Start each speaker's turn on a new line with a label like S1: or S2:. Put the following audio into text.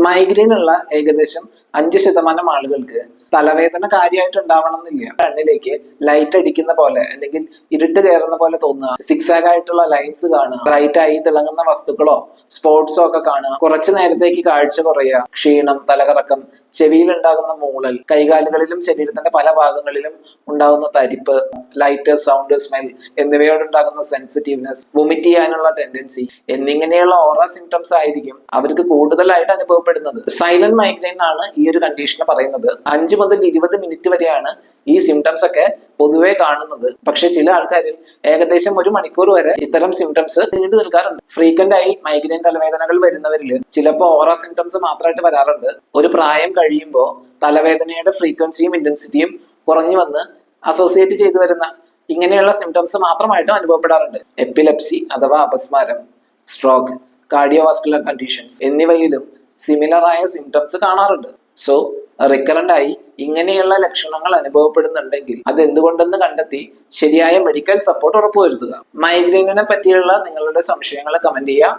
S1: Migraine ഉള്ള ഏകദേശം 5% ആളുകൾക്ക് തലവേദന കാര്യമായിട്ട് ഉണ്ടാവണം എന്നില്ല. കണ്ണിലേക്ക് ലൈറ്റ് അടിക്കുന്ന പോലെ അല്ലെങ്കിൽ ഇരുട്ട് കയറുന്ന പോലെ തോന്നുക, സിക്സാഗ് ആയിട്ടുള്ള ലൈൻസ് കാണുക, ബ്രൈറ്റ് ആയി തിളങ്ങുന്ന വസ്തുക്കളോ സ്പോട്സോ ഒക്കെ കാണുക, കുറച്ചു നേരത്തേക്ക് കാഴ്ച കുറയുക, ക്ഷീണം, തലകറക്കം, ചെവിയിൽ ഉണ്ടാകുന്ന മൂളൽ, കൈകാലുകളിലും ശരീരത്തിന്റെ പല ഭാഗങ്ങളിലും ഉണ്ടാകുന്ന തരിപ്പ്, ലൈറ്റ്, സൗണ്ട്, സ്മെൽ എന്നിവയോടുണ്ടാകുന്ന സെൻസിറ്റീവ്നെസ്, വൊമിറ്റ് ചെയ്യാനുള്ള ടെൻഡൻസി എന്നിങ്ങനെയുള്ള ഓറ സിംറ്റംസ് ആയിരിക്കും അവർക്ക് കൂടുതലായിട്ട് അനുഭവപ്പെടുന്നത്. സൈലന്റ് മൈഗ്രെയിൻ ആണ് ഈ ഒരു കണ്ടീഷന് പറയുന്നത്. 5 മുതൽ 20 മിനിറ്റ് വരെയാണ് ഈ സിംറ്റംസ് ഒക്കെ പൊതുവെ കാണുന്നത്. പക്ഷെ ചില ആൾക്കാരിൽ ഏകദേശം 1 മണിക്കൂർ വരെ ഇത്തരം സിംറ്റംസ് നീണ്ടു നിൽക്കാറുണ്ട്. ഫ്രീക്വന്റ് ആയി മൈഗ്രെയിൻ തലവേദനകൾ വരുന്നവരിൽ ചിലപ്പോൾ ഓറ സിംറ്റംസ് മാത്രമായിട്ട് വരാറുണ്ട്. ഒരു പ്രായം കഴിയുമ്പോൾ തലവേദനയുടെ ഫ്രീക്വൻസിയും ഇന്റൻസിറ്റിയും കുറഞ്ഞു വന്ന് അസോസിയേറ്റ് ചെയ്തു വരുന്ന ഇങ്ങനെയുള്ള സിംറ്റംസ് മാത്രമായിട്ടും അനുഭവപ്പെടാറുണ്ട്. എപ്പിലെപ്സി അഥവാ അപസ്മാരം, സ്ട്രോക്ക്, കാർഡിയോവാസ്കുലർ കണ്ടീഷൻസ് എന്നിവയിലും സിമിലർ ആയ സിംറ്റംസ് കാണാറുണ്ട്. സോ റിക്കറന്റ് ആയി ഇങ്ങനെയുള്ള ലക്ഷണങ്ങൾ അനുഭവപ്പെടുന്നുണ്ടെങ്കിൽ അത് എന്തുകൊണ്ടെന്ന് കണ്ടെത്തി ശരിയായ മെഡിക്കൽ സപ്പോർട്ട് ഉറപ്പുവരുത്തുക. മൈഗ്രെയിനിനെ പറ്റിയുള്ള നിങ്ങളുടെ സംശയങ്ങൾ കമന്റ് ചെയ്യുക.